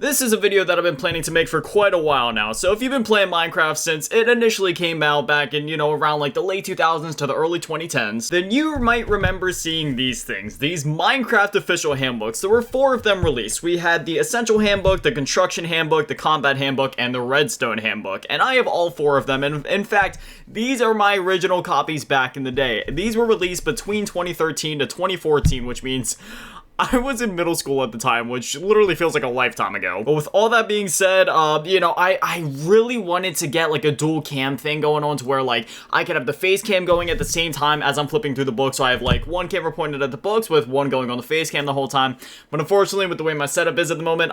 This is a video that I've been planning to make for quite a while now, so if you've been playing Minecraft since it initially came out back in, around like the late 2000s to the early 2010s, then you might remember seeing these things, these Minecraft official handbooks. There were 4 of them released. We had the Essential Handbook, the Construction Handbook, the Combat Handbook, and the Redstone Handbook, and I have all 4 of them, and in fact, these are my original copies back in the day. These were released between 2013 to 2014, which means I was in middle school at the time, which literally feels like a lifetime ago. But with all that being said, I really wanted to get like a dual cam thing going on to where like I could have the face cam going at the same time as I'm flipping through the book. So I have like one camera pointed at the books with one going on the face cam the whole time. But unfortunately, with the way my setup is at the moment,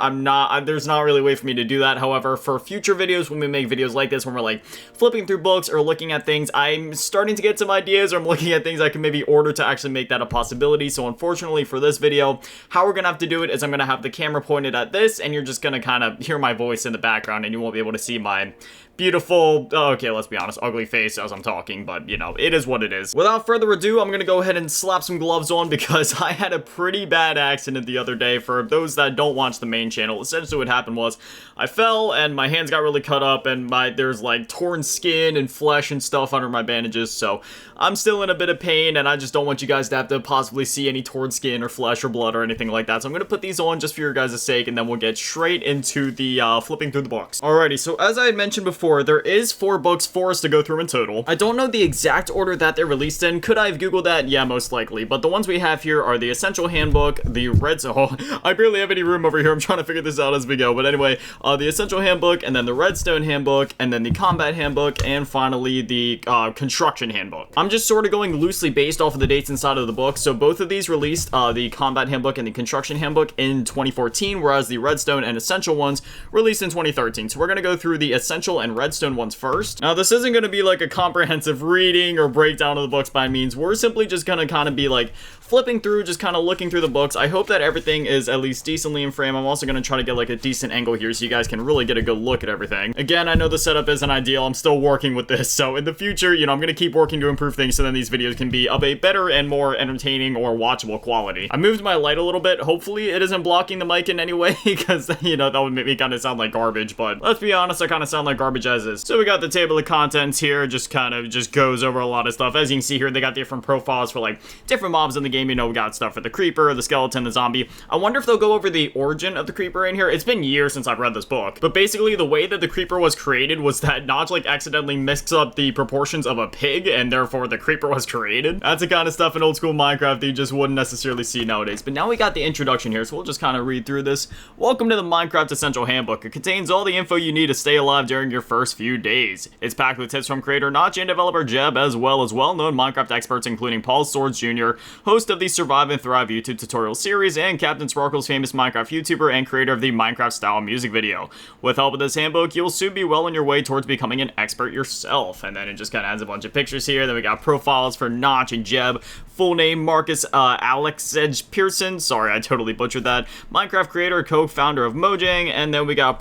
there's not really a way for me to do that. However, for future videos, when we make videos like this, when we're like flipping through books or looking at things, I'm starting to get some ideas, or I'm looking at things I can maybe order to actually make that a possibility. So unfortunately for this video, how we're gonna have to do it is I'm gonna have the camera pointed at this, and you're just gonna kind of hear my voice in the background, and you won't be able to see my beautiful, okay, let's be honest, ugly face as I'm talking, but it is what it is. Without further ado, I'm gonna go ahead and slap some gloves on because I had a pretty bad accident the other day. For those that don't watch the main channel, essentially what happened was I fell and my hands got really cut up, and there's like torn skin and flesh and stuff under my bandages, so I'm still in a bit of pain, and I just don't want you guys to have to possibly see any torn skin or flesh or blood or anything like that. So I'm gonna put these on just for your guys' sake, and then we'll get straight into the flipping through the books. Alrighty, so as I had mentioned before, there is 4 books for us to go through in total. I don't know the exact order that they're released in. Could I have googled that? Yeah, most likely. But the ones we have here are the Essential Handbook, the I barely have any room over here. I'm trying to figure this out as we go. But anyway, the Essential Handbook, and then the Redstone Handbook, and then the Combat Handbook, and finally the Construction Handbook. I'm just sort of going loosely based off of the dates inside of the book. So both of these released, the Combat Handbook and the Construction Handbook, in 2014, whereas the Redstone and Essential ones released in 2013. So we're going to go through the Essential and Redstone ones first. Now, this isn't going to be like a comprehensive reading or breakdown of the books by means. We're simply just going to kind of be like flipping through, just kind of looking through the books. I hope that everything is at least decently in frame. I'm also going to try to get like a decent angle here so you guys can really get a good look at everything. Again, I know the setup isn't ideal. I'm still working with this. So in the future, I'm going to keep working to improve things so then these videos can be of a better and more entertaining or watchable quality. I moved my light a little bit. Hopefully it isn't blocking the mic in any way because, that would make me kind of sound like garbage. But let's be honest, I kind of sound like garbage as is. So we got the table of contents here, just goes over a lot of stuff. As you can see here, they got different profiles for like different mobs in the game. We got stuff for the creeper, the skeleton, the zombie. I wonder if they'll go over the origin of the creeper in here. It's been years since I've read this book, but basically the way that the creeper was created was that Notch like accidentally mixed up the proportions of a pig, and therefore the creeper was created. That's the kind of stuff in old school Minecraft that you just wouldn't necessarily see nowadays. But now we got the introduction here, so we'll just kind of read through this. Welcome to the Minecraft Essential Handbook. It contains all the info you need to stay alive during your first few days. It's packed with tips from creator Notch and developer Jeb, as well as well-known Minecraft experts including Paul Swords Jr., host of the Survive and Thrive YouTube tutorial series, and Captain Sparkle's famous Minecraft YouTuber and creator of the Minecraft style music video. With help with this handbook, you'll soon be well on your way towards becoming an expert yourself. And then it just kind of adds a bunch of pictures here. Then we got profiles for Notch and Jeb. Full name Marcus Alex Edge Pearson. Sorry, I totally butchered that. Minecraft creator, co-founder of Mojang. And then we got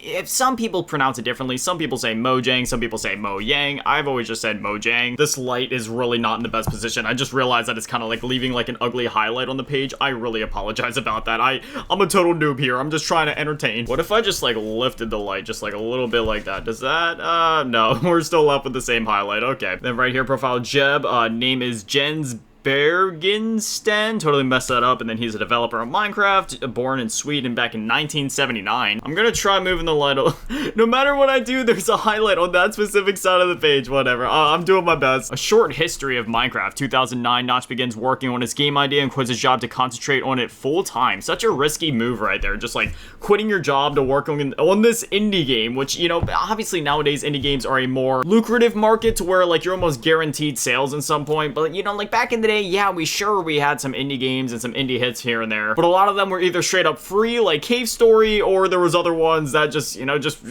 if some people pronounce it differently. Some people say Mojang, some people say Mojang. I've always just said Mojang. This light is really not in the best position. I just realized that it's kind of like leaving like an ugly highlight on the page. I really apologize about that. I'm a total noob here. I'm just trying to entertain. What if I just like lifted the light just like a little bit like that? Does that no, we're still left with the same highlight. Okay, then right here, profile Jeb, name is Jens Bergensten, totally messed that up, and then he's a developer of Minecraft, born in Sweden back in 1979. I'm gonna try moving the light. No matter what I do, there's a highlight on that specific side of the page. Whatever, I'm doing my best. A short history of Minecraft. 2009, Notch begins working on his game idea and quits his job to concentrate on it full time. Such a risky move right there, just like quitting your job to work on this indie game, which, obviously nowadays indie games are a more lucrative market to where like you're almost guaranteed sales at some point, but like back in the day, yeah, we had some indie games and some indie hits here and there, but a lot of them were either straight up free, like Cave Story, or there was other ones that just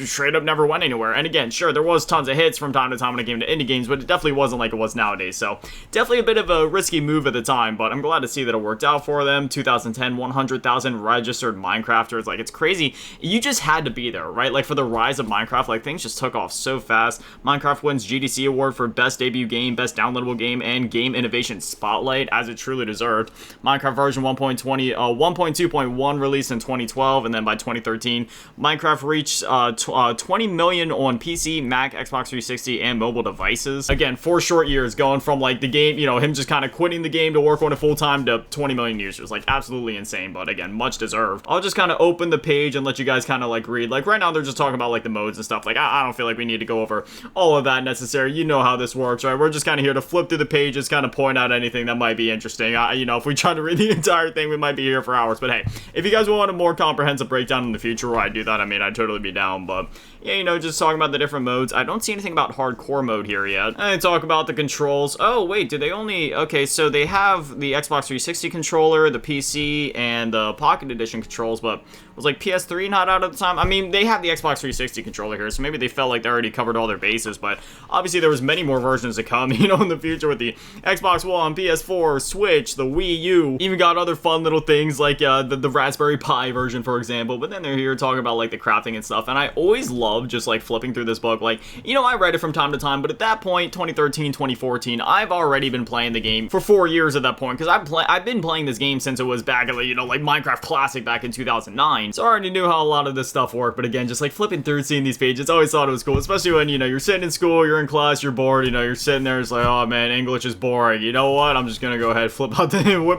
straight up never went anywhere. And again, sure, there was tons of hits from time to time when it came to indie games, but it definitely wasn't like it was nowadays. So definitely a bit of a risky move at the time, but I'm glad to see that it worked out for them. 2010, 100,000 registered Minecrafters. Like, it's crazy. You just had to be there, right? Like, for the rise of Minecraft, like, things just took off so fast. Minecraft wins GDC award for best debut game, best downloadable game, and game innovation spotlight. spotlight as it truly deserved. Minecraft version 1.2.1 released in 2012, and then by 2013, Minecraft reached 20 million on PC, Mac, Xbox 360, and mobile devices. Again, 4 short years going from like the game, you know, him just kind of quitting the game to work on it full time to 20 million users. Like, absolutely insane, but again, much deserved. I'll just kind of open the page and let you guys kind of like read. Like, right now they're just talking about like the modes and stuff. Like, I don't feel like we need to go over all of that necessary. You know how this works, right? We're just kind of here to flip through the pages, kind of point out anything that might be interesting. You know, if we try to read the entire thing, we might be here for hours. But hey, if you guys want a more comprehensive breakdown in the future where I do that, I mean, I'd totally be down. But yeah, you know, just talking about the different modes. I don't see anything about hardcore mode here yet. And they talk about the controls. Oh, wait, do they only... Okay, so they have the Xbox 360 controller, the PC, and the Pocket Edition controls, but was like PS3 not out at the time? I mean, they have the Xbox 360 controller here, so maybe they felt like they already covered all their bases, but obviously there was many more versions to come, you know, in the future with the Xbox One, PS4, Switch, the Wii U, even got other fun little things like the Raspberry Pi version, for example, but then they're here talking about like the crafting and stuff, and I always love just like flipping through this book. Like, you know, I read it from time to time, but at that point, 2013, 2014, I've already been playing the game for 4 years at that point, because I've been playing this game since it was back in, you know, like Minecraft Classic back in 2009, so I already knew how a lot of this stuff worked. But again, just like flipping through, seeing these pages, always thought it was cool, especially when, you know, you're sitting in school, you're in class, you're bored, you know, you're sitting there, it's like, oh man, English is boring, you know what, I'm just gonna go ahead, whip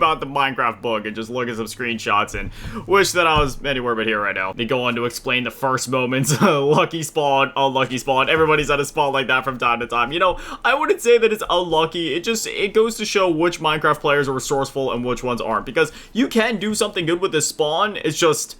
out the Minecraft book and just look at some screenshots and wish that I was anywhere but here right now. They go on to explain the first moments, lucky spawn, unlucky spawn, everybody's at a spawn like that from time to time. You know, I wouldn't say that it's unlucky, it goes to show which Minecraft players are resourceful and which ones aren't, because you can do something good with this spawn, it's just...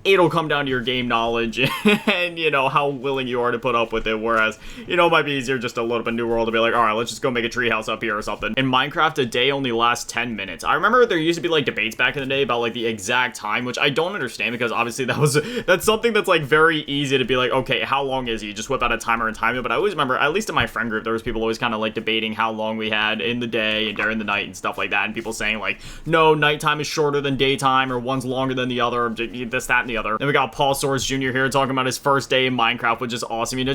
it'll come down to your game knowledge and, you know, how willing you are to put up with it. Whereas, you know, it might be easier just to load up a new world to be like, all right, let's just go make a treehouse up here or something. In Minecraft, a day only lasts 10 minutes. I remember there used to be like debates back in the day about like the exact time, which I don't understand, because obviously that's something that's like very easy to be like, okay, how long is he? Just whip out a timer and time it. But I always remember, at least in my friend group, there was people always kind of like debating how long we had in the day and during the night and stuff like that. And people saying like, no, nighttime is shorter than daytime, or one's longer than the other, this, that, and the other. Then we got Paul Soares Jr. here talking about his first day in Minecraft, which is awesome. You know,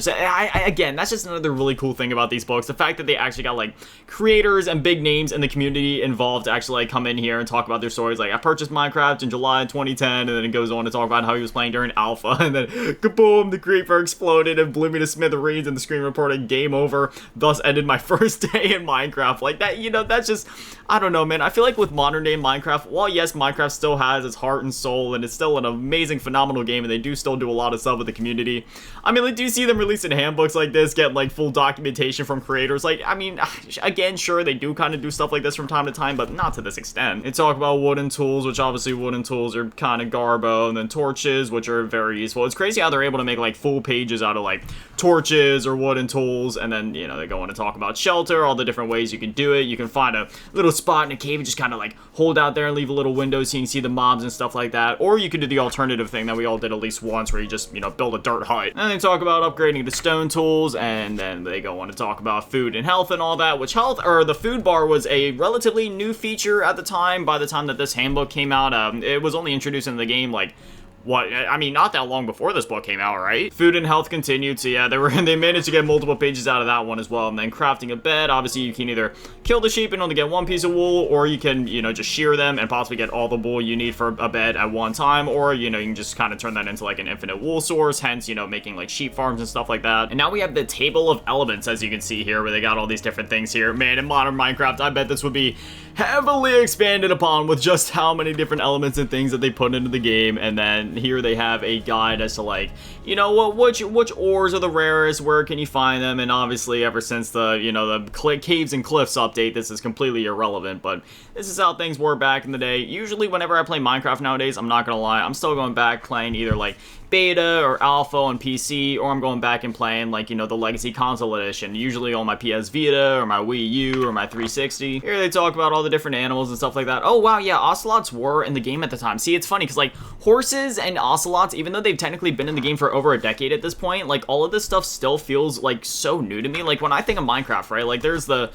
again, that's just another really cool thing about these books. The fact that they actually got like creators and big names in the community involved to actually like come in here and talk about their stories. Like, I purchased Minecraft in July 2010, and then it goes on to talk about how he was playing during alpha, and then kaboom, the creeper exploded and blew me to smithereens, and the screen reported game over, thus ended my first day in Minecraft. Like that, you know, that's just, I don't know, man. I feel like with modern day Minecraft, while yes, Minecraft still has its heart and soul, and it's still an amazing, phenomenal game, and they do still do a lot of stuff with the community. I mean, like, do you see them releasing handbooks like this, get like full documentation from creators? Like, I mean, again, sure, they do kind of do stuff like this from time to time, but not to this extent. They talk about wooden tools, which obviously wooden tools are kind of garbo, and then torches, which are very useful. It's crazy how they're able to make like full pages out of like torches or wooden tools, and then, you know, they go on to talk about shelter, all the different ways you can do it. You can find a little spot in a cave and just kind of like hold out there and leave a little window so you can see the mobs and stuff like that, or you could do the alternative thing that we all did at least once, where you just, you know, build a dirt hut. And they talk about upgrading the stone tools, and then they go on to talk about food and health and all that, which the food bar was a relatively new feature at the time. By the time that this handbook came out, it was only introduced in the game like, what, I mean, not that long before this book came out, right? Food and health continued, so yeah, they managed to get multiple pages out of that one as well. And then crafting a bed, obviously you can either kill the sheep and only get one piece of wool, or you can, you know, just shear them and possibly get all the wool you need for a bed at one time, or, you know, you can just kind of turn that into like an infinite wool source, hence, you know, making like sheep farms and stuff like that. And now we have the table of elements, as you can see here, where they got all these different things here. Man, in modern Minecraft, I bet this would be heavily expanded upon with just how many different elements and things that they put into the game. And then here they have a guide as to like, you know, which ores are the rarest, where can you find them. And obviously ever since the, you know, the caves and cliffs update, this is completely irrelevant, but this is how things were back in the day. Usually whenever I play Minecraft nowadays, I'm not gonna lie, I'm still going back playing either like beta or alpha on PC, or I'm going back and playing like, you know, the Legacy Console Edition, usually on my PS Vita or my Wii U or my 360. Here they talk about all the different animals and stuff like that. Oh wow, yeah, ocelots were in the game at the time. See, it's funny because like horses and ocelots, even though they've technically been in the game for over a decade at this point, like all of this stuff still feels like so new to me. Like when I think of Minecraft, right, like there's the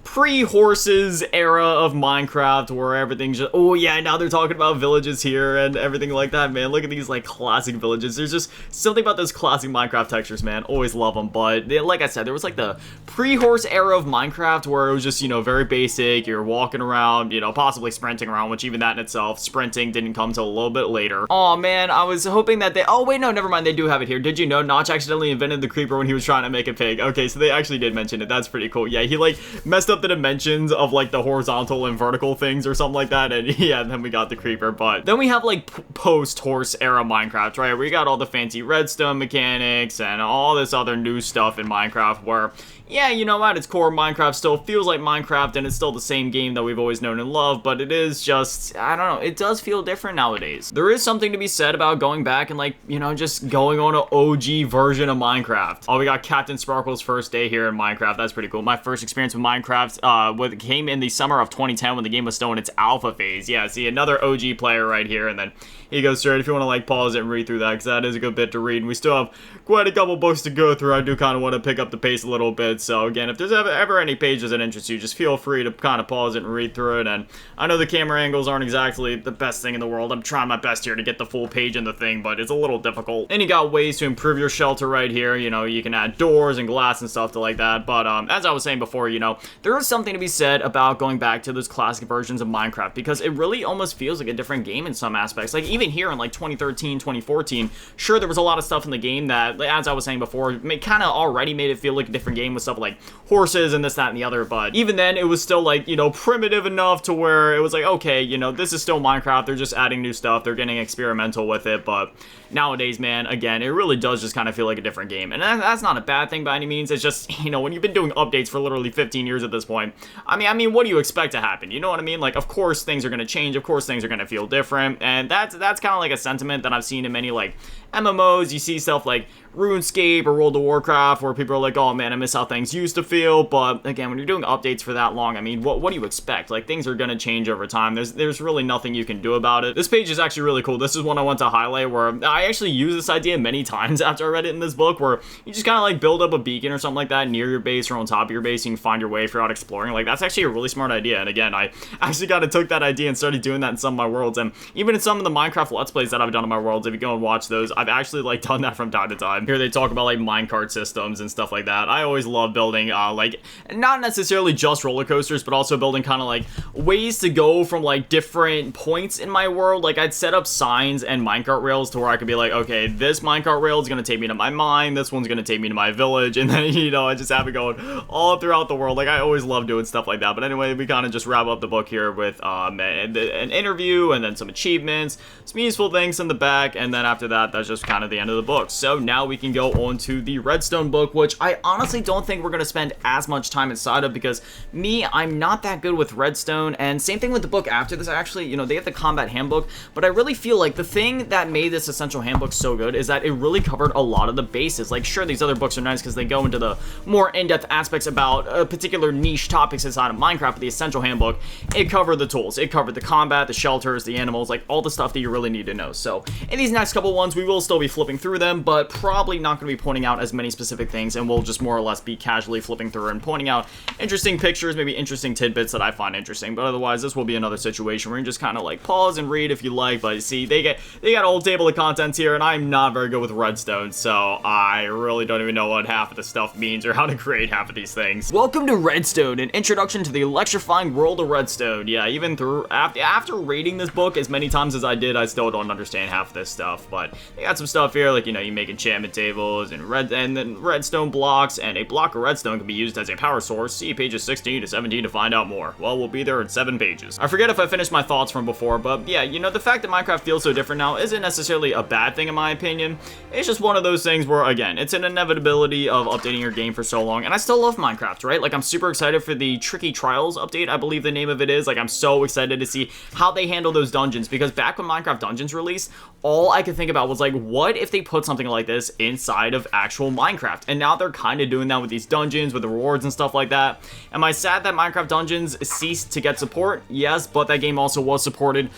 pre-horses era of Minecraft where everything's just, oh yeah, now they're talking about villages here and everything like that, man. Look at these like classic villages. There's just something about those classic Minecraft textures, man. Always love them. But like I said, there was like the pre-horse era of Minecraft where it was just, you know, very basic. You're walking around, you know, possibly sprinting around, which even that in itself, sprinting didn't come till a little bit later. Oh man, I was hoping that oh wait, no, never mind, they do have it here. Did you know Notch accidentally invented the creeper when he was trying to make a pig? Okay, so they actually did mention it. That's pretty cool. Yeah, he like messed up the dimensions of like the horizontal and vertical things or something like that, and yeah, then we got the creeper. But then we have like post-horse era Minecraft, right? We got all the fancy redstone mechanics and all this other new stuff in Minecraft where, yeah, you know, at its core, Minecraft still feels like Minecraft, and it's still the same game that we've always known and loved, but it is just, I don't know, it does feel different nowadays. There is something to be said about going back and, like, you know, just going on an OG version of Minecraft. Oh, we got Captain Sparkle's first day here in Minecraft. That's pretty cool. My first experience with Minecraft came in the summer of 2010 when the game was still in its alpha phase. Yeah, see, another OG player right here, and then he goes straight. If you want to, like, pause it and read through that, because that is a good bit to read, and we still have quite a couple books to go through. I do kind of want to pick up the pace a little bit, so again, if there's ever any pages that interest you, just feel free to kind of pause it and read through it. And I know the camera angles aren't exactly the best thing in the world. I'm trying my best here to get the full page in the thing, but it's a little difficult. And you got ways to improve your shelter right here. You know, you can add doors and glass and stuff like that. But as I was saying before, you know, there is something to be said about going back to those classic versions of Minecraft, because it really almost feels like a different game in some aspects. Like even here in like 2013, 2014, sure, there was a lot of stuff in the game that, as I was saying before, kind of already made it feel like a different game with stuff like horses and this, that, and the other. But even then, it was still like, you know, primitive enough to where it was like, okay, you know, this is still Minecraft. They're just adding new stuff. They're getting experimental with it. But nowadays, man, again, it really does just kind of feel like a different game. And that's not a bad thing by any means. It's just, you know, when you've been doing updates for literally 15 years at this point, I mean, what do you expect to happen? You know what I mean? Like, of course, things are going to change. Of course, things are going to feel different. And that's kind of like a sentiment that I've seen in many, like, MMOs. You see stuff like RuneScape or World of Warcraft where people are like, oh man, I miss how things used to feel. But again, when you're doing updates for that long, I mean, what do you expect? Like, things are gonna change over time. There's really nothing you can do about it. This page is actually really cool. This is one I want to highlight where I actually use this idea many times after I read it in this book, where you just kind of like build up a beacon or something like that near your base or on top of your base, and you can find your way if you're out exploring. Like, that's actually a really smart idea. And again, I actually kind of took that idea and started doing that in some of my worlds. And even in some of the Minecraft Let's Plays that I've done in my worlds, if you go and watch those, I've actually like done that from time to time. Here they talk about like minecart systems and stuff like that. I always love building like not necessarily just roller coasters, but also building kind of like ways to go from like different points in my world. Like, I'd set up signs and minecart rails to where I could be like, okay, this minecart rail is going to take me to my mine, this one's going to take me to my village, and then, you know, I just have it going all throughout the world. Like, I always love doing stuff like that. But anyway, we kind of just wrap up the book here with an interview and then some achievements, some useful things in the back, and then after that, that's just kind of the end of the book. So now we can go on to the redstone book, which I honestly don't think we're going to spend as much time inside of, because I'm not that good with redstone. And same thing with the book after this. Actually, you know, they have the combat handbook, but I really feel like the thing that made this essential handbook so good is that it really covered a lot of the bases. Like, sure, these other books are nice because they go into the more in-depth aspects about particular niche topics inside of Minecraft, but the essential handbook, it covered the tools, it covered the combat, the shelters, the animals, like all the stuff that you really need to know. So in these next couple ones, we will still be flipping through them, but probably not going to be pointing out as many specific things, and we'll just more or less be casually flipping through and pointing out interesting pictures, maybe interesting tidbits that I find interesting. But otherwise, this will be another situation where you just kind of like pause and read if you like. But see, they got a whole table of contents here, and I'm not very good with redstone, so I really don't even know what half of the stuff means or how to create half of these things. Welcome to Redstone, an introduction to the electrifying world of redstone. Yeah, even through after reading this book as many times as I did, I still don't understand half of this stuff. But they got some stuff here, like, you know, you make enchantment tables and then redstone blocks, and a block of redstone can be used as a power source. See pages 16 to 17 to find out more. Well, we'll be there in 7 pages. I forget if I finished my thoughts from before, but yeah, you know, the fact that Minecraft feels so different now isn't necessarily a bad thing in my opinion. It's just one of those things where, again, it's an inevitability of updating your game for so long, and I still love Minecraft, right? Like, I'm super excited for the Tricky Trials update, I believe the name of it is. Like, I'm so excited to see how they handle those dungeons, because back when Minecraft Dungeons released, all I could think about was like, what if they put something like this inside of actual Minecraft? And now they're kind of doing that with these dungeons, with the rewards and stuff like that. Am I sad that Minecraft Dungeons ceased to get support? Yes, but that game also was supported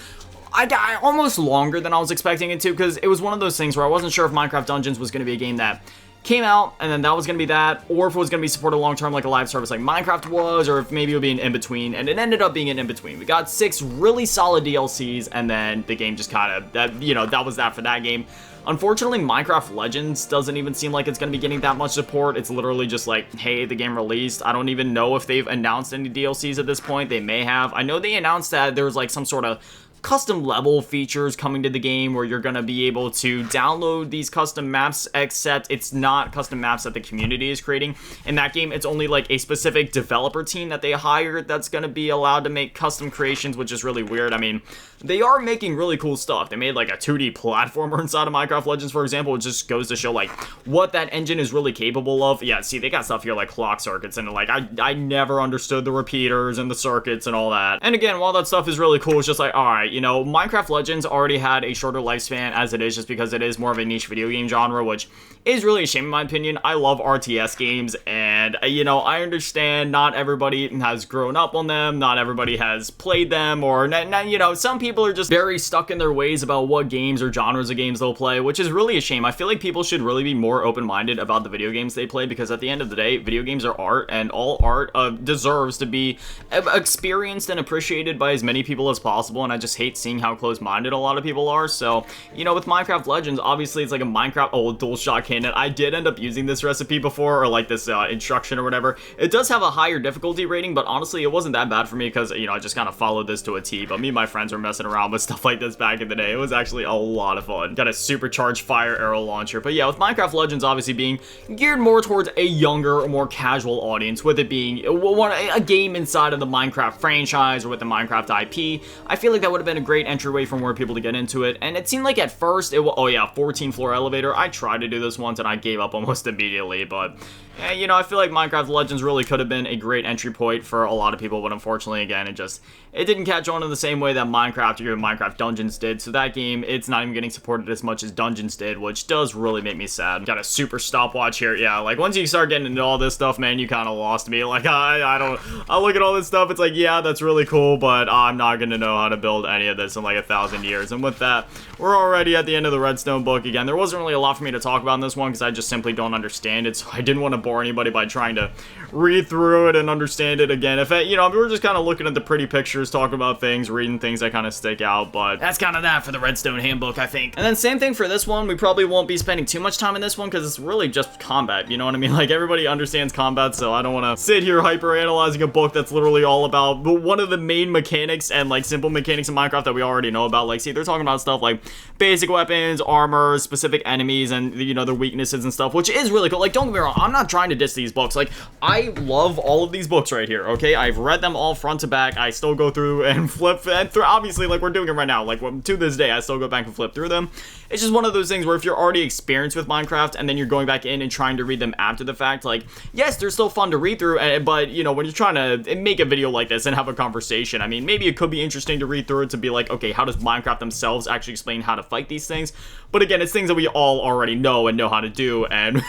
almost longer than I was expecting it to, because it was one of those things where I wasn't sure if Minecraft Dungeons was going to be a game that came out, and then that was going to be that, or if it was going to be supported long-term like a live service like Minecraft was, or if maybe it would be an in-between, and it ended up being an in-between. We got 6 really solid DLCs, and then the game just kind of, that was that for that game. Unfortunately, Minecraft Legends doesn't even seem like it's going to be getting that much support. It's literally just like, hey, the game released. I don't even know if they've announced any DLCs at this point. They may have. I know they announced that there was like some sort of custom level features coming to the game where you're going to be able to download these custom maps, except it's not custom maps that the community is creating. In that game, it's only like a specific developer team that they hired that's going to be allowed to make custom creations, which is really weird. I mean, they are making really cool stuff. They made like a 2D platformer inside of Minecraft Legends, for example, which just goes to show like what that engine is really capable of. Yeah, see, they got stuff here like clock circuits, and like I never understood the repeaters and the circuits and all that. And again, while that stuff is really cool, it's just like, all right, you know, Minecraft Legends already had a shorter lifespan as it is, just because it is more of a niche video game genre, which is really a shame in my opinion. I love RTS games, and you know, I understand not everybody has grown up on them, not everybody has played them, or you know, some people are just very stuck in their ways about what games or genres of games they'll play, which is really a shame. I feel like people should really be more open-minded about the video games they play, because at the end of the day, video games are art, and all art deserves to be experienced and appreciated by as many people as possible, and I just hate seeing how close-minded a lot of people are. So, you know, with Minecraft Legends, obviously it's like a Minecraft dual shot cannon. I did end up using this recipe before, or like this instruction or whatever. It does have a higher difficulty rating, but honestly, it wasn't that bad for me, because, you know, I just kind of followed this to a T. But me and my friends were messing around with stuff like this back in the day. It was actually a lot of fun. Got a supercharged fire arrow launcher. But yeah, with Minecraft Legends obviously being geared more towards a younger, more casual audience, with it being a game inside of the Minecraft franchise or with the Minecraft IP, I feel like that would have been a great entryway for more people to get into it. And it seemed like at first it was, oh yeah, 14 floor elevator. I tried to do this once and I gave up almost immediately, but yeah, you know, I feel like Minecraft Legends really could have been a great entry point for a lot of people, but unfortunately, again, it didn't catch on in the same way that Minecraft or even Minecraft Dungeons did. So that game, it's not even getting supported as much as Dungeons did, which does really make me sad. Got a super stopwatch here. Yeah, like once you start getting into all this stuff, man, you kind of lost me. Like I look at all this stuff, it's like, yeah, that's really cool, but I'm not gonna know how to build any of this in like 1,000 years. And with that, we're already at the end of the Redstone book. Again, there wasn't really a lot for me to talk about in this one, because I just simply don't understand it, so I didn't want to bore anybody by trying to read through it and understand it again. If you know, we were just kind of looking at the pretty pictures, talking about things, reading things that kind of stick out, but that's kind of that for the Redstone Handbook, I think. And then same thing for this one. We probably won't be spending too much time in this one, because it's really just combat, you know what I mean? Like, everybody understands combat, so I don't want to sit here hyper-analyzing a book that's literally all about one of the main mechanics and, like, simple mechanics in Minecraft that we already know about. Like, see, they're talking about stuff like basic weapons, armor, specific enemies, and, you know, their weaknesses and stuff, which is really cool. Like, don't get me wrong, I'm not trying to diss these books. Like, I love all of these books right here, okay? I've read them all front to back. I still go through and flip and through, obviously, like we're doing it right now. Like, to this day, I still go back and flip through them. It's just one of those things where if you're already experienced with Minecraft and then you're going back in and trying to read them after the fact, like, yes, they're still fun to read through, but, you know, when you're trying to make a video like this and have a conversation, I mean, maybe it could be interesting to read through it to be like, okay, how does Minecraft themselves actually explain how to fight these things? But again, it's things that we all already know and know how to do, and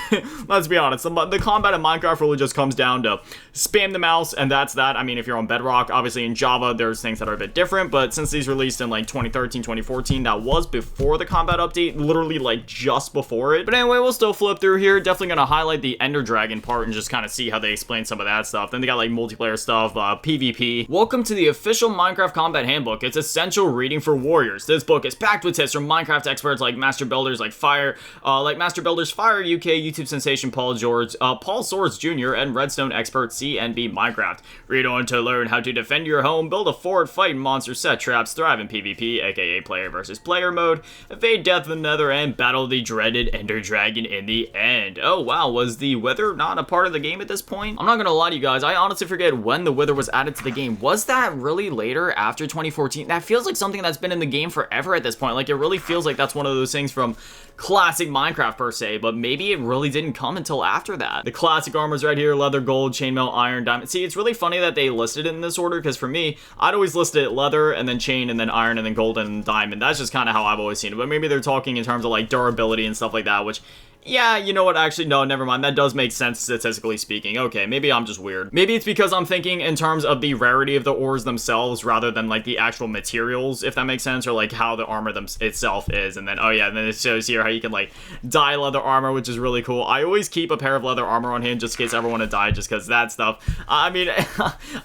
let's be honest, the combat in Minecraft really just comes down to spam the mouse, and that's that. I mean, if you're on Bedrock, obviously in Java, there's things that are a bit different, but since these released in like 2013, 2014, that was before the combat update, literally like just before it. But anyway, we'll still flip through here. Definitely gonna highlight the Ender Dragon part and just kind of see how they explain some of that stuff. Then they got like multiplayer stuff, PvP. Welcome to the official Minecraft Combat Handbook. It's essential reading for warriors. This book is packed with tips from Minecraft experts like Master Builders like Master Builders Fire UK, YouTube sensation Paul Swords Jr., and Redstone expert CNB Minecraft. Read on to learn how to defend your home, build a fort, fight monsters, set traps, thrive in PvP, aka player versus player mode, evade death in the nether, and battle the dreaded Ender Dragon in the end. Oh wow, was the Wither not a part of the game at this point? I'm not gonna lie to you guys, I honestly forget when the Wither was added to the game. Was that really later, after 2014? That feels like something that's been in the game forever at this point. Like, it really feels like that's one of those things from classic Minecraft per se, but maybe it really didn't come until after that. The classic armors right here: leather, gold, chainmail, iron, diamond. See, it's really funny that they listed it in this order, because for me, I'd always listed it leather, and then chain, and then iron, and then gold, and diamond. That's just kind of how I've always seen it, but maybe they're talking in terms of like durability and stuff like that, which Yeah, you know what, actually, no, never mind. That does make sense statistically speaking. Okay, maybe I'm just weird. Maybe it's because I'm thinking in terms of the rarity of the ores themselves rather than, like, the actual materials, if that makes sense, or, like, how the armor itself is. And then, oh yeah, and then it shows here how you can, like, dye leather armor, which is really cool. I always keep a pair of leather armor on hand just in case I ever want to dye, just because that stuff. I mean,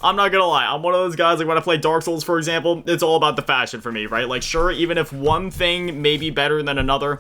I'm not gonna lie. I'm one of those guys, like, when I play Dark Souls, for example, it's all about the fashion for me, right? Like, sure, even if one thing may be better than another,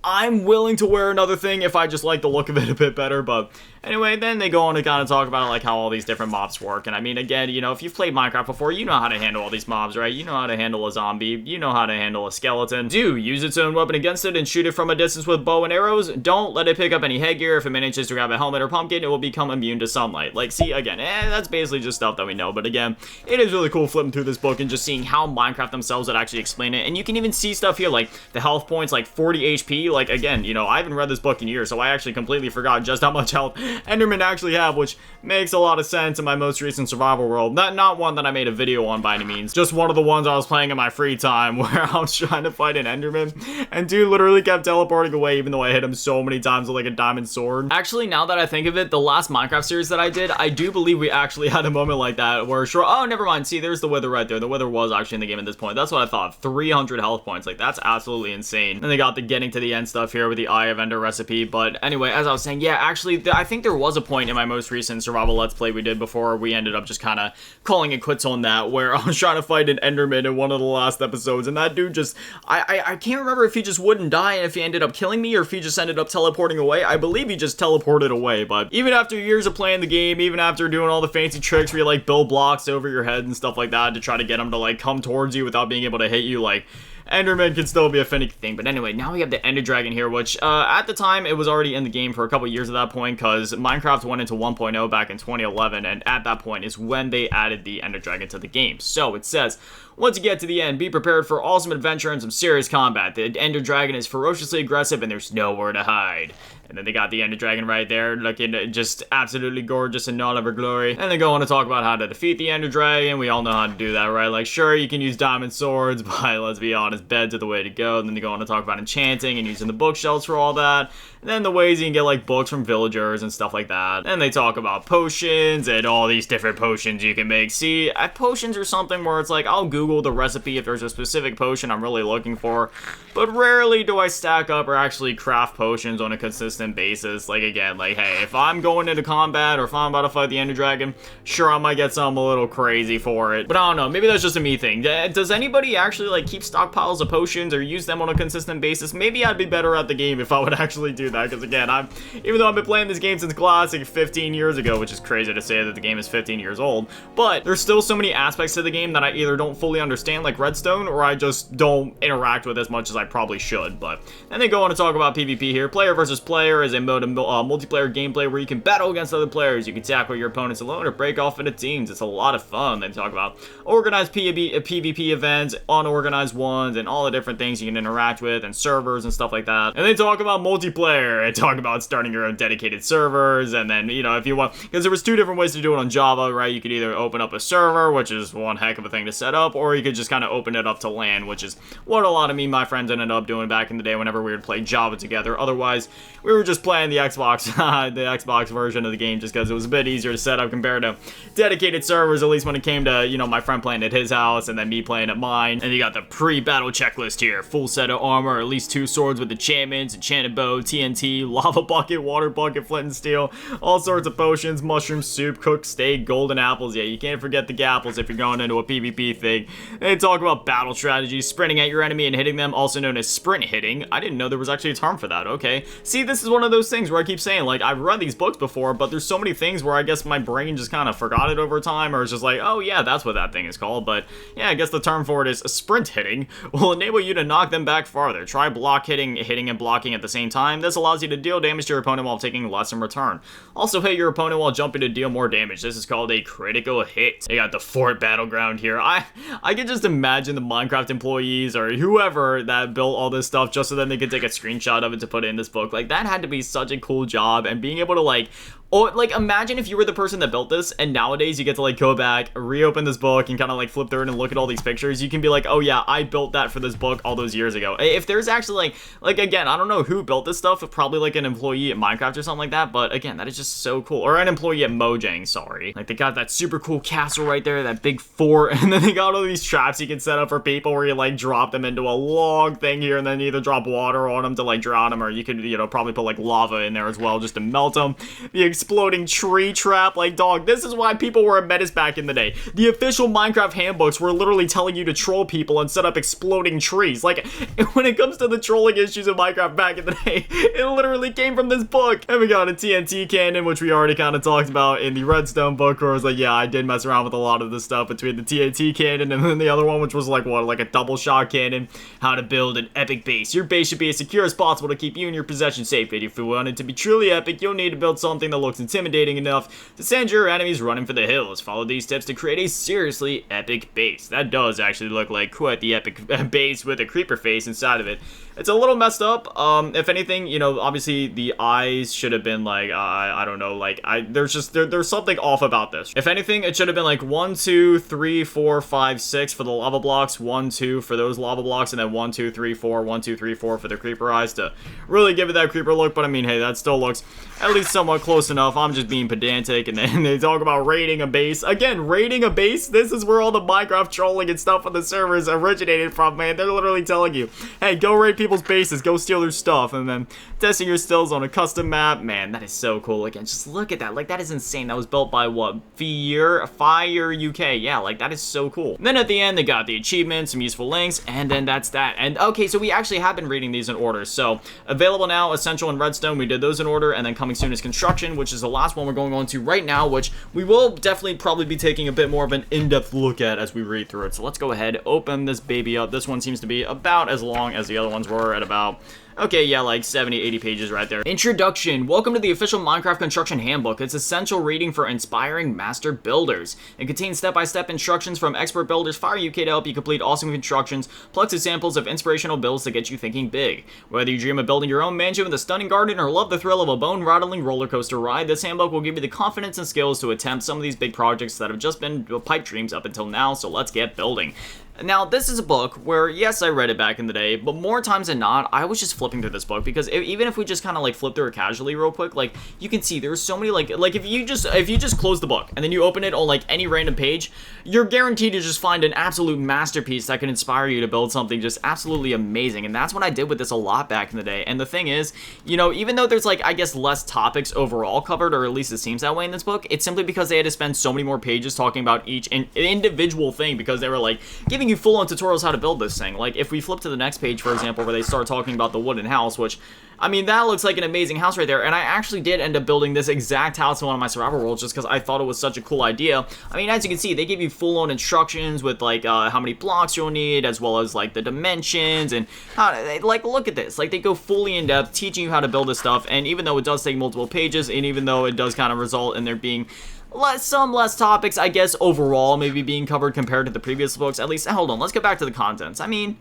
I'm willing to wear another thing if I just like the look of it a bit better. But anyway, then they go on to kind of talk about like how all these different mobs work. And I mean, again, you know, if you've played Minecraft before, you know how to handle all these mobs, right? You know how to handle a zombie, you know how to handle a skeleton. Do use its own weapon against it and shoot it from a distance with bow and arrows. Don't let it pick up any headgear. If it manages to grab a helmet or pumpkin, it will become immune to sunlight. Like, see, again, that's basically just stuff that we know. But again, it is really cool flipping through this book and just seeing how Minecraft themselves would actually explain it. And you can even see stuff here, like the health points, like 40 HP. Like, again, you know, I haven't read this book in years, so I actually completely forgot just how much health Endermen actually have, which makes a lot of sense in my most recent survival world. Not one that I made a video on by any means, just one of the ones I was playing in my free time where I was trying to fight an Enderman, and dude literally kept teleporting away even though I hit him so many times with like a diamond sword. Actually, now that I think of it, the last Minecraft series that I did, I do believe we actually had a moment like that where, sure, oh, never mind, see, there's the wither right there. The wither was actually in the game at this point. That's what I thought. 300 health points. Like, that's absolutely insane. And they got the getting to the end stuff here with the Eye of Ender recipe. But anyway, as I was saying, yeah, actually, I think there was a point in my most recent survival Let's Play we did before we ended up just kind of calling it quits on that, where I was trying to fight an Enderman in one of the last episodes, and that dude just, I can't remember if he just wouldn't die and if he ended up killing me or if he just ended up teleporting away. I believe he just teleported away, but even after years of playing the game, even after doing all the fancy tricks where you like build blocks over your head and stuff like that to try to get him to like come towards you without being able to hit you, like, Enderman can still be a finicky thing. But anyway, now we have the Ender Dragon here, which at the time it was already in the game for a couple years at that point, because Minecraft went into 1.0 back in 2011, and at that point is when they added the Ender Dragon to the game. So it says, once you get to the end, be prepared for awesome adventure and some serious combat. The Ender Dragon is ferociously aggressive and there's nowhere to hide. And then they got the Ender Dragon right there, looking just absolutely gorgeous in all of her glory. And they go on to talk about how to defeat the Ender Dragon. We all know how to do that, right? Like, sure, you can use diamond swords, but let's be honest, beds are the way to go. And then they go on to talk about enchanting and using the bookshelves for all that. And then the ways you can get, like, books from villagers and stuff like that. And they talk about potions and all these different potions you can make. See, potions are something where it's like, I'll Google the recipe if there's a specific potion I'm really looking for. But rarely do I stack up or actually craft potions on a consistent basis. Like, again, like, hey, if I'm going into combat or if I'm about to fight the Ender Dragon, sure, I might get something a little crazy for it. But I don't know, maybe that's just a me thing. Does anybody actually, like, keep stockpiles of potions or use them on a consistent basis? Maybe I'd be better at the game if I would actually do that, because again, even though I've been playing this game since Classic 15 years ago, which is crazy to say that the game is 15 years old, but there's still so many aspects to the game that I either don't fully understand, like Redstone, or I just don't interact with as much as I probably should. But then they go on to talk about PvP here. Player versus player is a mode of multiplayer gameplay where you can battle against other players. You can tackle your opponents alone or break off into teams. It's a lot of fun. They talk about organized PvP events, unorganized ones, and all the different things you can interact with, and servers and stuff like that. And they talk about multiplayer and talk about starting your own dedicated servers. And then, you know, if you want, because there was two different ways to do it on Java, right? You could either open up a server, which is one heck of a thing to set up, or you could just kind of open it up to LAN, which is what a lot of me and my friends ended up doing back in the day whenever we would play Java together. Otherwise, we were just playing the Xbox, the Xbox version of the game, just because it was a bit easier to set up compared to dedicated servers, at least when it came to, you know, my friend playing at his house and then me playing at mine. And you got the pre-battle checklist here. Full set of armor, at least 2 swords with enchantments, enchanted bow, TNT, lava bucket, water bucket, flint and steel, all sorts of potions, mushroom soup, cooked steak, golden apples. Yeah, you can't forget the gapples if you're going into a PvP thing. They talk about battle strategies, sprinting at your enemy and hitting them, also known as sprint hitting. I didn't know there was actually a term for that. Okay. See, this is one of those things where I keep saying, like, I've read these books before, but there's so many things where I guess my brain just kind of forgot it over time, or it's just like, oh yeah, that's what that thing is called. But yeah, I guess the term for it is sprint hitting. Will enable you to knock them back farther. Try block hitting and blocking at the same time. This allows you to deal damage to your opponent while taking less in return. Also hit your opponent while jumping to deal more damage. This is called a critical hit. They got the Fort Battleground here. I can just imagine the Minecraft employees or whoever that built all this stuff just so then they could take a screenshot of it to put it in this book. Like, that had to be such a cool job, and being able to, like, Or, like, imagine if you were the person that built this, and nowadays you get to, like, go back, reopen this book, and kind of, like, flip through it and look at all these pictures. You can be like, oh, yeah, I built that for this book all those years ago. If there's actually, like, again, I don't know who built this stuff. Probably, like, an employee at Minecraft or something like that. But, again, that is just so cool. Or an employee at Mojang, sorry. Like, they got that super cool castle right there, that big fort. And then they got all these traps you can set up for people where you, like, drop them into a long thing here, and then either drop water on them to, like, drown them, or you could, you know, probably put, like, lava in there as well just to melt them. The exploding tree trap, like, dog, this is why people were a menace back in the day. The official Minecraft handbooks were literally telling you to troll people and set up exploding trees. Like, when it comes to the trolling issues of Minecraft back in the day, it literally came from this book. And we got a TNT cannon, which we already kind of talked about in the redstone book, where I was like, yeah, I did mess around with a lot of this stuff between the TNT cannon and then the other one, which was like, what, like a double shot cannon. How to build an epic base. Your base should be as secure as possible to keep you and your possessions safe. And if you want it to be truly epic, you'll need to build something that looks intimidating enough to send your enemies running for the hills. Follow these steps to create a seriously epic base. That does actually look like quite the epic base with a creeper face inside of it. It's a little messed up. If anything, you know, obviously the eyes should have been like, I don't know, like, there's something off about this. If anything, it should have been like 1, 2, 3, 4, 5, 6 for the lava blocks, 1, 2 for those lava blocks, and then 1, 2, 3, 4, 1, 2, 3, 4 for the creeper eyes to really give it that creeper look. But I mean, hey, that still looks at least somewhat close enough. I'm just being pedantic, and then they talk about raiding a base. Again, raiding a base, this is where all the Minecraft trolling and stuff on the servers originated from, man. They're literally telling you, hey, go raid people's bases, go steal their stuff, and then testing your skills on a custom map. Man, that is so cool. Again, just look at that. Like, that is insane. That was built by, what, Fire UK. Yeah, like, that is so cool. And then at the end, they got the achievements, some useful links, and then that's that. And, okay, so we actually have been reading these in order. So, available now, Essential and Redstone, we did those in order, and then coming soon is Construction, which is the last one we're going on to right now, which we will definitely probably be taking a bit more of an in-depth look at as we read through it. So let's go ahead, open this baby up. This one seems to be about as long as the other ones were at about Okay, yeah, like 70, 80 pages right there. Introduction. Welcome to the official Minecraft Construction Handbook. It's essential reading for inspiring master builders. It contains step-by-step instructions from expert builders Fire UK to help you complete awesome constructions, plus examples of inspirational builds to get you thinking big. Whether you dream of building your own mansion with a stunning garden or love the thrill of a bone-rattling roller coaster ride, this handbook will give you the confidence and skills to attempt some of these big projects that have just been pipe dreams up until now, so let's get building. Now, this is a book where, yes, I read it back in the day, but more times than not, I was just flipping through this book, because even if we just kind of, like, flip through it casually real quick, like, you can see there's so many, like, if you just close the book, and then you open it on, like, any random page, you're guaranteed to just find an absolute masterpiece that can inspire you to build something just absolutely amazing, and that's what I did with this a lot back in the day. And the thing is, you know, even though there's, like, I guess less topics overall covered, or at least it seems that way in this book, it's simply because they had to spend so many more pages talking about each individual thing, because they were, like, giving you full-on tutorials how to build this thing. Like, if we flip to the next page, for example, where they start talking about the wooden house, which, I mean, that looks like an amazing house right there, and I actually did end up building this exact house in one of my survival worlds just because I thought it was such a cool idea. I mean, as you can see, they give you full-on instructions with, like, how many blocks you'll need, as well as, like, the dimensions, and how, like, look at this. Like, they go fully in-depth, teaching you how to build this stuff, and even though it does take multiple pages, and even though it does kind of result in there being some less topics, I guess, overall, maybe being covered compared to the previous books. At least, hold on, let's get back to the contents. I mean,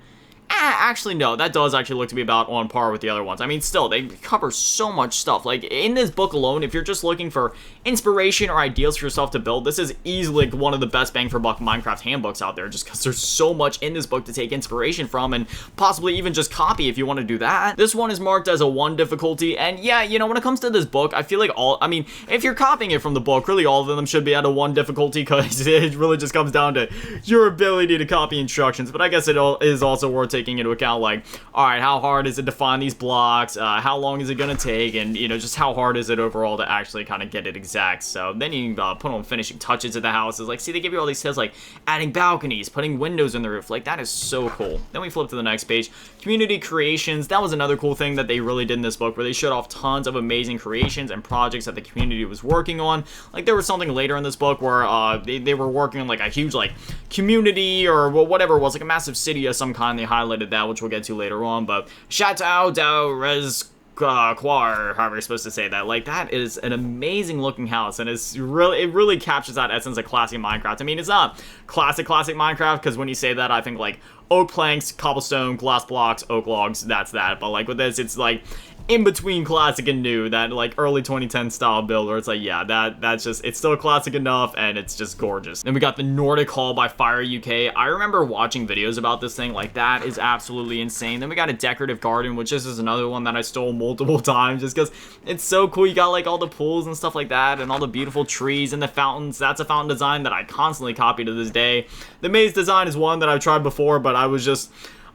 actually, no, that does actually look to be about on par with the other ones. I mean, still, they cover so much stuff. Like, in this book alone, if you're just looking for inspiration or ideas for yourself to build, this is easily one of the best bang-for-buck Minecraft handbooks out there, just because there's so much in this book to take inspiration from, and possibly even just copy if you want to do that. This one is marked as a 1 difficulty, and yeah, you know, when it comes to this book, I feel like I mean, if you're copying it from the book, really all of them should be at a 1 difficulty, because it really just comes down to your ability to copy instructions. But I guess it is also worth taking into account, like, alright, how hard is it to find these blocks, how long is it gonna take, and, you know, just how hard is it overall to actually kind of get it exact. So then you put on finishing touches to the houses. Like, see, they give you all these tips, like adding balconies, putting windows in the roof. Like, that is so cool. Then we flip to the next page. Community creations. That was another cool thing that they really did in this book, where they showed off tons of amazing creations and projects that the community was working on. Like, there was something later in this book where they were working on, like, a huge, like, community, or whatever it was, like a massive city of some kind. They highlighted that, which we'll get to later on. But Chateau del Res Quar, however you're supposed to say that. Like, that is an amazing looking house, and it really captures that essence of classic Minecraft. I mean, it's not classic Minecraft, because when you say that, I think, like, oak planks, cobblestone, glass blocks, oak logs, that's that. But like with this, it's like in between classic and new, that like early 2010 style build where it's like, yeah, that's just, it's still classic enough and it's just gorgeous. Then we got the Nordic Hall by Fire UK. I remember watching videos about this thing, like that is absolutely insane. Then we got a decorative garden, which this is another one that I stole multiple times just because it's so cool. You got like all the pools and stuff like that and all the beautiful trees and the fountains. That's a fountain design that I constantly copy to this day. The maze design is one that I've tried before, but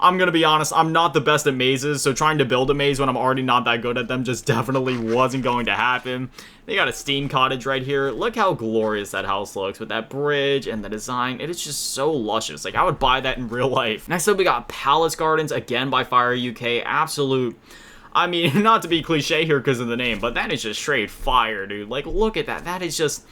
I'm gonna be honest, I'm not the best at mazes, so trying to build a maze when I'm already not that good at them just definitely wasn't going to happen. They got a steam cottage right here. Look how glorious that house looks with that bridge and the design. It is just so luscious. Like, I would buy that in real life. Next up, we got Palace Gardens, again by Fire UK. Absolute, I mean, not to be cliche here because of the name, but that is just straight fire, dude. Like, look at that. That is just,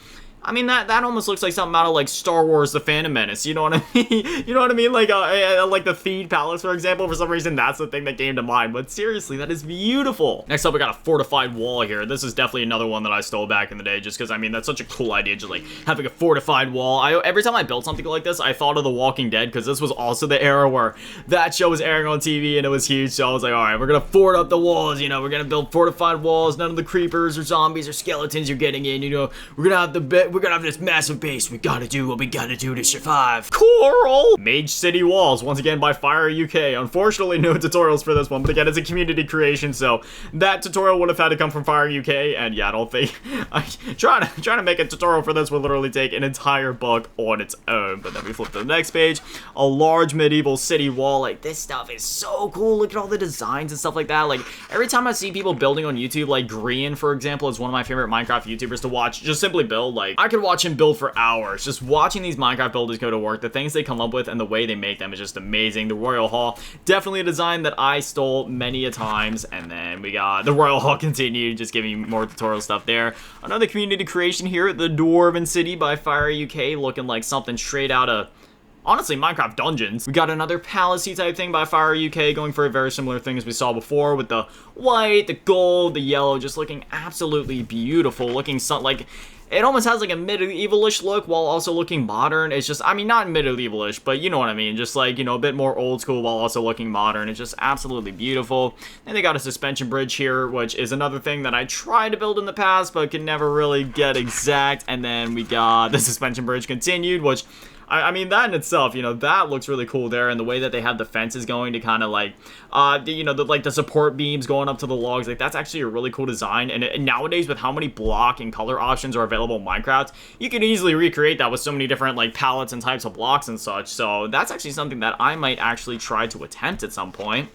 I mean, that almost looks like something out of, like, Star Wars The Phantom Menace, you know what I mean? You know what I mean? Like the Theed Palace, for example, for some reason, that's the thing that came to mind, but seriously, that is beautiful. Next up, we got a fortified wall here. This is definitely another one that I stole back in the day, just because, I mean, that's such a cool idea, just, like, having a fortified wall. Every time I built something like this, I thought of The Walking Dead, because this was also the era where that show was airing on TV, and it was huge, so I was like, alright, we're gonna fort up the walls, you know, we're gonna build fortified walls, none of the creepers or zombies or skeletons you're getting in, you know, we're gonna have this massive base. We gotta do what we gotta do to survive. Coral! Mage City Walls, once again by Fire UK. Unfortunately, no tutorials for this one, but again, it's a community creation, so that tutorial would have had to come from Fire UK, and yeah, I don't think... trying to make a tutorial for this would literally take an entire book on its own. But then we flip to the next page. A large medieval city wall. Like, this stuff is so cool. Look at all the designs and stuff like that. Like, every time I see people building on YouTube, like Grian, for example, is one of my favorite Minecraft YouTubers to watch. Just simply build. Like, I could watch him build for hours. Just watching these Minecraft builders go to work, the things they come up with and the way they make them is just amazing. The Royal Hall, definitely a design that I stole many a times. And then we got the Royal Hall continued, just giving more tutorial stuff there. Another community creation here, the Dwarven City by Fire UK, looking like something straight out of, honestly, Minecraft Dungeons. We got another palace-y type thing by Fire UK, going for a very similar thing as we saw before, with the white, the gold, the yellow, just looking absolutely beautiful. Looking like, it almost has like a medieval-ish look while also looking modern. It's just, I mean, not medieval-ish, but you know what I mean. Just like, you know, a bit more old school while also looking modern. It's just absolutely beautiful. And they got a suspension bridge here, which is another thing that I tried to build in the past, but could never really get exact. And then we got the suspension bridge continued, which... I mean, that in itself, you know, that looks really cool there, and the way that they have the fences going to kind of like, you know, the support beams going up to the logs, like, that's actually a really cool design, and nowadays, with how many block and color options are available in Minecraft, you can easily recreate that with so many different, like, palettes and types of blocks and such, so that's actually something that I might actually try to attempt at some point.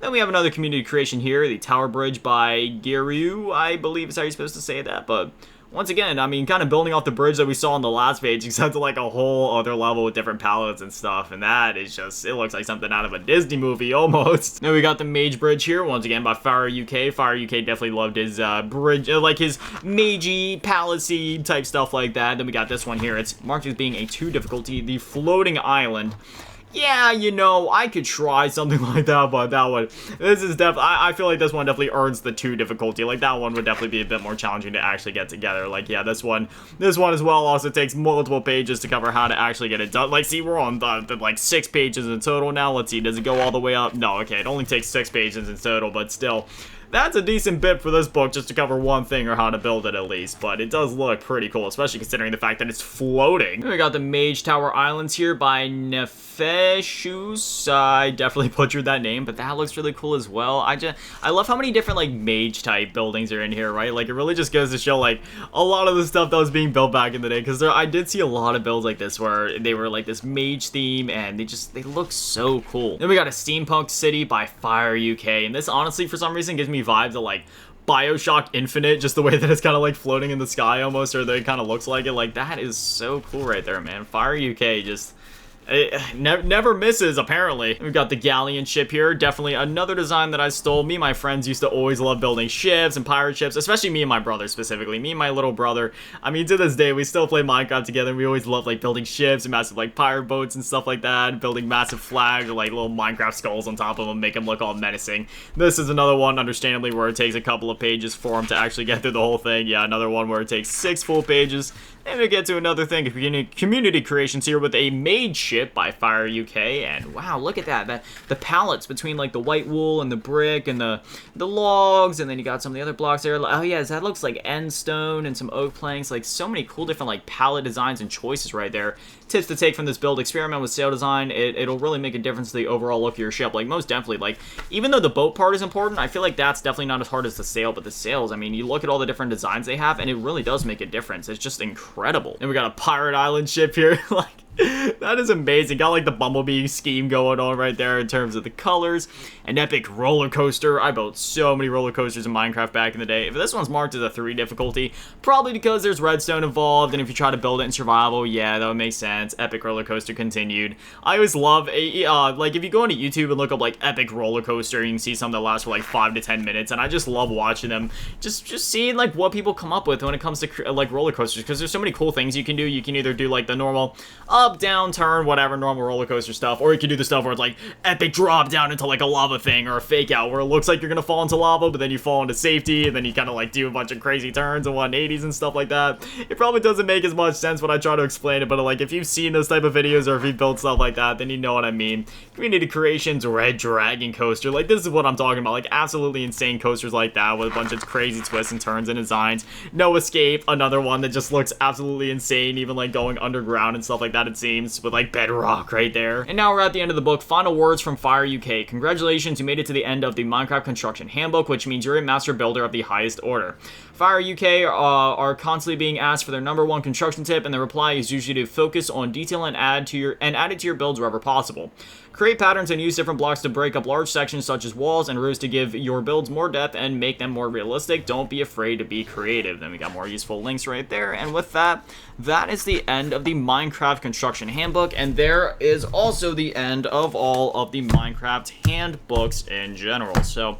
Then we have another community creation here, the Tower Bridge by Giryu, I believe is how you're supposed to say that, but... once again, I mean, kind of building off the bridge that we saw on the last page, except to like a whole other level with different palettes and stuff, and that is just, it looks like something out of a Disney movie, almost. Then we got the Mage Bridge here, once again by Fire UK. Fire UK definitely loved his bridge, like his magey, palace-y type stuff like that. Then we got this one here, it's marked as being a 2 difficulty, the Floating Island. Yeah, you know, I could try something like that, but that one, this is definitely, I feel like this one definitely earns the 2 difficulty. Like, that one would definitely be a bit more challenging to actually get together. Like, yeah, this one as well also takes multiple pages to cover how to actually get it done. Like, see, we're on the like 6 pages in total now. Let's see, does it go all the way up? No, okay, it only takes 6 pages in total, but still. That's a decent bit for this book just to cover one thing or how to build it at least, but it does look pretty cool, especially considering the fact that it's floating. Then we got the Mage Tower Islands here by Nefeshus. I definitely butchered that name, but that looks really cool as well. I love how many different like mage type buildings are in here, right? Like, it really just goes to show like a lot of the stuff that was being built back in the day, because I did see a lot of builds like this where they were like this mage theme and they look so cool. Then we got a Steampunk City by Fire UK, and this honestly for some reason gives me vibes of like BioShock Infinite, just the way that it's kind of like floating in the sky almost, or that it kind of looks like it. Like, that is so cool right there, man. Fire UK just... it never misses, apparently. We've got the galleon ship here. Definitely another design that I stole. Me and my friends used to always love building ships and pirate ships, especially me and my brother specifically. Me and my little brother. I mean, to this day, we still play Minecraft together, and we always love, like, building ships and massive, like, pirate boats and stuff like that. Building massive flags or, like, little Minecraft skulls on top of them, make them look all menacing. This is another one, understandably, where it takes a couple of pages for them to actually get through the whole thing. Yeah, another one where it takes 6 full pages. And we get to another thing, community creations here with a mage ship. Ship by Fire UK, and wow, look at that. The palettes between like the white wool and the brick and the logs, and then you got some of the other blocks there. Oh yeah, that looks like end stone and some oak planks. Like so many cool different like palette designs and choices right there. Tips to take from this build: experiment with sail design. It'll really make a difference to the overall look of your ship. Like most definitely, like even though the boat part is important, I feel like that's definitely not as hard as the sail, but the sails, I mean, you look at all the different designs they have and it really does make a difference. It's just incredible. And we got a pirate island ship here. Like, that is amazing. Got like the bumblebee scheme going on right there in terms of the colors. An epic roller coaster. I built so many roller coasters in Minecraft back in the day. If this one's marked as a 3 difficulty, probably because there's redstone involved, and if you try to build it in survival, yeah, that would make sense. Epic roller coaster continued. I always love like if you go into YouTube and look up like epic roller coaster, you can see some that last for like 5 to 10 minutes, and I just love watching them. Just seeing like what people come up with when it comes to like roller coasters, because there's so many cool things you can do. You can either do like the normal up, down, turn, whatever, normal roller coaster stuff, or you can do the stuff where it's like epic drop down into like a lava thing, or a fake out where it looks like you're gonna fall into lava, but then you fall into safety, and then you kind of like do a bunch of crazy turns and 180s and stuff like that. It probably doesn't make as much sense when I try to explain it, but like if you've seen those type of videos or if you've built stuff like that, then you know what I mean. Community Creations Red Dragon Coaster, like this is what I'm talking about, like absolutely insane coasters like that with a bunch of crazy twists and turns and designs. No Escape, another one that just looks absolutely insane, even like going underground and stuff like that, it seems, with like bedrock right there. And now we're at the end of the book. Final words from Fire UK. Congratulations, you made it to the end of the Minecraft Construction Handbook, which means you're a master builder of the highest order. Fire UK are constantly being asked for their #1 construction tip, and the reply is usually to focus on detail and add it to your builds wherever possible. Create patterns and use different blocks to break up large sections such as walls and roofs to give your builds more depth and make them more realistic. Don't be afraid to be creative. Then we got more useful links right there. And with that, that is the end of the Minecraft Construction Handbook. And there is also the end of all of the Minecraft handbooks in general. So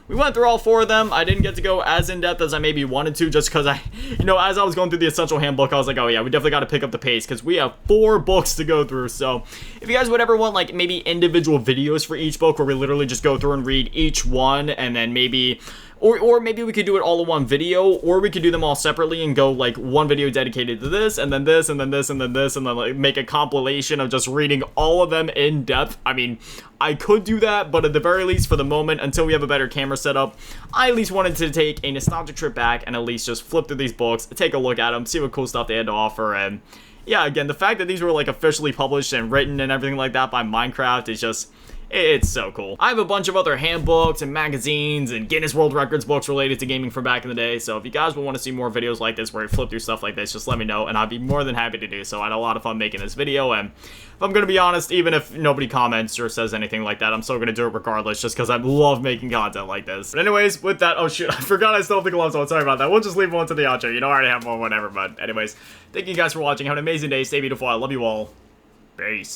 we went through all 4 of them. I didn't get to go as in-depth as I maybe wanted to, just because as I was going through the Essential Handbook, I was like, oh yeah, we definitely got to pick up the pace, because we have 4 books to go through. So if you guys would ever want, like, maybe individual videos for each book, where we literally just go through and read each one, and then maybe... Or maybe we could do it all in one video, or we could do them all separately and go like one video dedicated to this, and then this, and then this, and then this, and then like make a compilation of just reading all of them in depth. I mean, I could do that, but at the very least, for the moment, until we have a better camera setup, I at least wanted to take a nostalgic trip back and at least just flip through these books, take a look at them, see what cool stuff they had to offer. And yeah, again, the fact that these were like officially published and written and everything like that by Minecraft is just... it's so cool. I have a bunch of other handbooks and magazines and Guinness World Records books related to gaming from back in the day, so if you guys would want to see more videos like this where I flip through stuff like this, just let me know, and I'd be more than happy to do so. I had a lot of fun making this video, and if I'm going to be honest, even if nobody comments or says anything like that, I'm still going to do it regardless, just because I love making content like this. But anyways, with that, oh shoot, I forgot I still have the gloves on, sorry about that. We'll just leave one to the outro, I already have one, whatever, but anyways, thank you guys for watching, have an amazing day, stay beautiful, I love you all, peace.